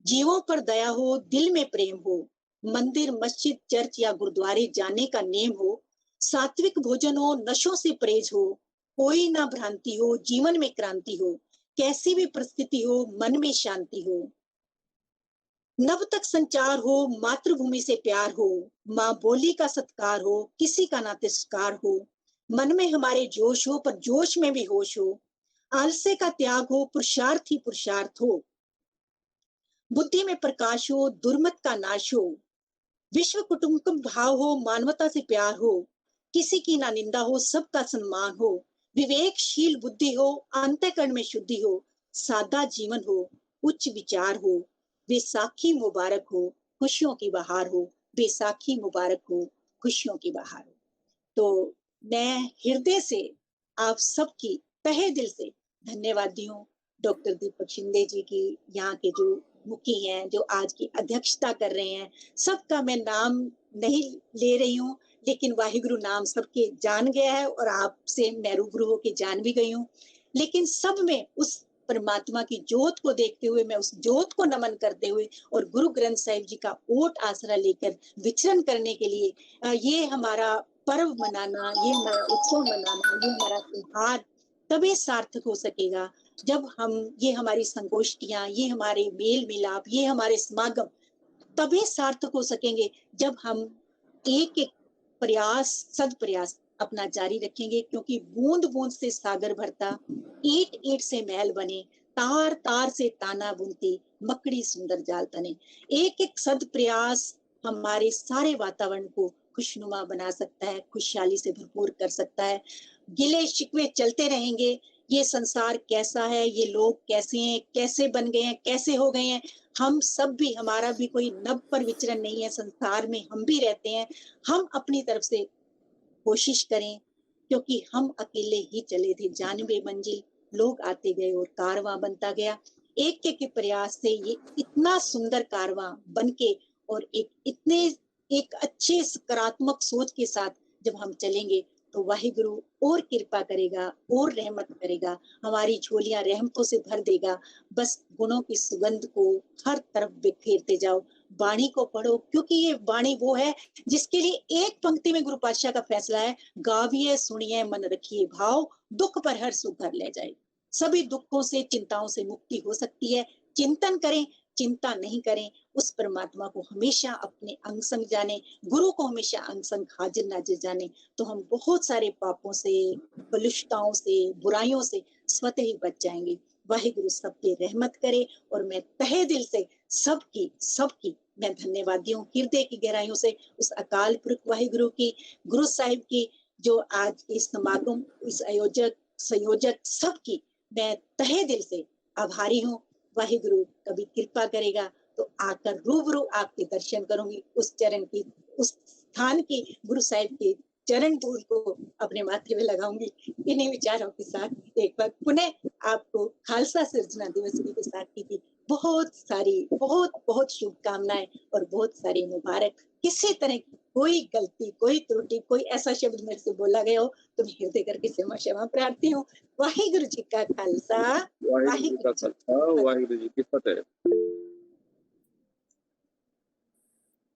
जीवों पर दया हो, दिल में प्रेम हो, मंदिर मस्जिद चर्च या गुरुद्वारे जाने का नेम हो, सात्विक भोजन हो, नशों से परहेज हो, कोई ना भ्रांति हो, जीवन में क्रांति हो, कैसी भी परिस्थिति हो, मन में शांति हो, नव तक संचार हो, मातृभूमि से प्यार हो, माँ बोली का सत्कार हो, किसी का ना तिरस्कार हो, मन में हमारे जोश हो, पर जोश में भी होश हो, आलसे का त्याग हो, पुरुषार्थ ही पुरुषार्थ हो, बुद्धि में प्रकाश हो, दुर्मत का नाश हो, विश्व कुटुंबकम भाव हो, मानवता से प्यार हो, किसी की ना निंदा हो, सबका सम्मान हो, विवेकशील बुद्धि हो, अंतःकरण में शुद्धि हो, सादा जीवन हो, उच्च विचार हो, बैसाखी मुबारक हो, खुशियों की बहार हो, बैसाखी मुबारक हो, खुशियों की बहार हो। तो मैं हृदय से आप सबकी तहे दिल से धन्यवादी हूँ। डॉक्टर दीपक शिंदे जी की, यहाँ के जो मुखी हैं, जो आज की अध्यक्षता कर रहे हैं, सबका मैं नाम नहीं ले रही हूँ, लेकिन वाहिगुरु नाम सबके जान गया है और आपसे मैं रूबरू होके जान भी गई हूँ। लेकिन सब में उस परमात्मा की जोत को देखते हुए, मैं उस जोत को नमन करते हुए और गुरु ग्रंथ साहिब जी का ओट आसरा लेकर विचरण करने के लिए ये हमारा पर्व मनाना, ये हमारा उत्सव मनाना, ये हमारा त्योहार तभी सार्थक हो सकेगा जब हम, ये हमारी संगोष्ठियां, ये हमारे मेल मिलाप, ये हमारे समागम तभी सार्थक हो सकेंगे जब हम एक एक प्रयास, सद प्रयास अपना जारी रखेंगे, क्योंकि बूंद बूंद से सागर भरता, ईट ईट से महल बने, तार तार से ताना बुनती, मकड़ी सुंदर जाल तने। एक एक सद प्रयास हमारे सारे वातावरण को खुशनुमा बना सकता है, खुशहाली से भरपूर कर सकता है। गिले शिकवे चलते रहेंगे, ये संसार कैसा है, ये लोग कैसे हैं, कैसे बन गए हैं, कैसे हो गए हैं, हम सब भी, हमारा भी कोई नभ पर विचरण नहीं है, संसार में हम भी रहते हैं। हम अपनी तरफ से कोशिश करें, क्योंकि हम अकेले ही चले थे जानिबे मंजिल, लोग आते गए और कारवां बनता गया। एक एक के प्रयास से ये इतना सुंदर कारवां बन के और एक अच्छे सकारात्मक सोच के साथ जब हम चलेंगे तो वाहिगुरु और कृपा करेगा और रहमत करेगा, हमारी झोलियां रहमतों से भर देगा। बस गुणों की सुगंध को हर तरफ बिखेरते जाओ, वाणी को पढ़ो, क्योंकि ये वाणी वो है जिसके लिए एक पंक्ति में गुरु पातशाह का फैसला है, गाविए सुनिए मन रखिए भाव, दुख पर हर सुख घर ले जाए। सभी दुखों से, चिंताओं से मुक्ति हो सकती है। चिंतन करें, चिंता नहीं करें, उस परमात्मा को हमेशा अपने अंग संग जाने, गुरु को हमेशा अंग संग हाजिर नाजिर जाने, तो हम बहुत सारे पापों से, बलुष्ताओं से, बुराइयों से स्वतः ही बच जाएंगे। वाहिगुरु सबके रहमत करे और मैं तहे दिल से सबकी मैं धन्यवादी हूँ, हृदय की गहराइयों से उस अकाल पुरख वाहिगुरु की, गुरु साहिब की, जो आज इस समागम, इस आयोजक, संयोजक सबकी मैं तहे दिल से आभारी हूँ। वाहिगुरु कभी कृपा करेगा तो आकर रूबरू आपके दर्शन करूंगी, उस चरण की, उस स्थान की, गुरु साहिब के चरण धूल को अपने माथे में लगाऊंगी। इन्हीं विचारों के साथ एक बार पुनः आपको खालसा सिरजना दिवस की बैसाखी की बहुत बहुत शुभकामनाएं और बहुत सारी मुबारक। किसी तरह की कोई गलती, कोई त्रुटि, कोई ऐसा शब्द मेरे से बोला गया हो तो मैं हृदय करके क्षमा प्रार्थी हूँ। वाहिगुरु जी का खालसा, वाहिगुरु जी का खालसा, वाहिगुरु जी की फतेह।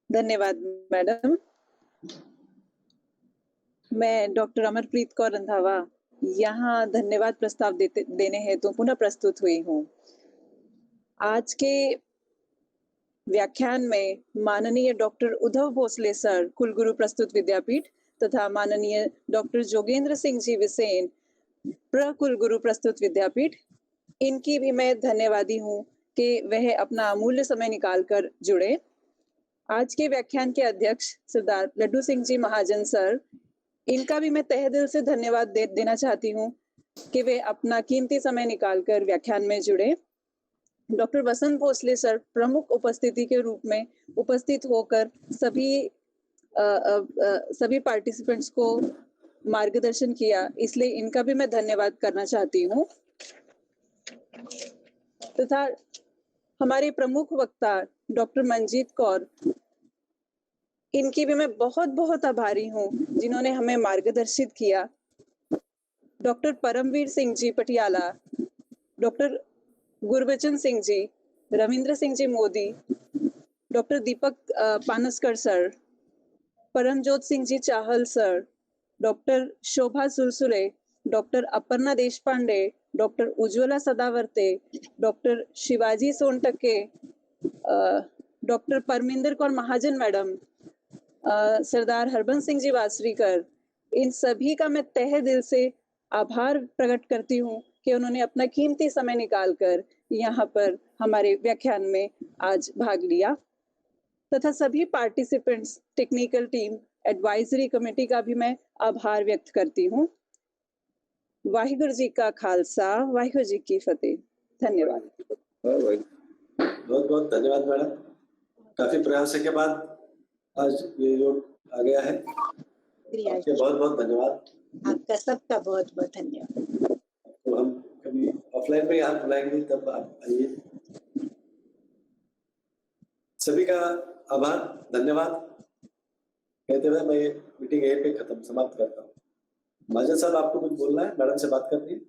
धन्यवाद मैडम। मैं डॉक्टर अमरप्रीत कौर रंधावा यहाँ धन्यवाद प्रस्ताव देने हेतु पुनः प्रस्तुत हुई हूँ। आज के व्याख्यान में माननीय डॉक्टर उद्धव भोसले सर, कुलगुरु प्रस्तुत विद्यापीठ, तथा माननीय डॉक्टर जोगेंद्र सिंह जी विसेन, प्रकुलगुरु प्रस्तुत विद्यापीठ, इनकी भी मैं धन्यवादी हूँ कि वह अपना अमूल्य समय निकालकर जुड़े। आज के व्याख्यान के अध्यक्ष सरदार लड्डू सिंह जी महाजन सर, इनका भी मैं तहे दिल से धन्यवाद देना चाहती हूँ कि वे अपना कीमती समय निकालकर व्याख्यान में जुड़े। डॉक्टर वसंत भोसले सर प्रमुख उपस्थिति के रूप में उपस्थित होकर सभी पार्टिसिपेंट्स को मार्गदर्शन किया, इसलिए इनका भी मैं धन्यवाद करना चाहती हूँ। तथा हमारे प्रमुख वक्ता डॉक्टर मंजीत कौर, इनकी भी मैं बहुत बहुत आभारी हूँ जिन्होंने हमें मार्गदर्शित किया। Doctor Paramvir Singh ji Patiala, doctor Gurbachan Singh ji, Ravinder Singh ji Modi, doctor Deepak Pansakar sir, Paramjot Singh ji Chahal sir, doctor Shobha Sursure, doctor Aparna Deshpande, doctor Ujjwala Sadavarte, doctor Shivaji Sontakke, doctor Paraminder Kaur Mahajan madam, Sardar Harbans Singh ji Vasrikar, इन सभी का मैं तहे दिल से आभार प्रकट करती हूँ कि उन्होंने अपना कीमती समय निकालकर यहाँ पर हमारे व्याख्यान में आज भाग लिया तथा सभी participants, technical team, advisory committee का भी मैं आभार व्यक्त करती हूँ। वाहिगुरु जी का खालसा, वाहिगुरु जी की फतेह। धन्यवाद। बहुत बहुत धन्यवाद मैडम। काफी प्रयासों के बाद आज ये योग आ गया है। आपके बहुत बहुत धन्यवाद। आपका सबका बहुत बहुत धन्यवाद। तो हम कभी ऑफलाइन में यहाँ बुलाएंगे, तब आप आइए। सभी का आभार, धन्यवाद कहते हुए मैं ये मीटिंग यहीं पे समाप्त करता हूँ। महाजन साहब, आपको कुछ बोलना है? मैडम से बात करनी है?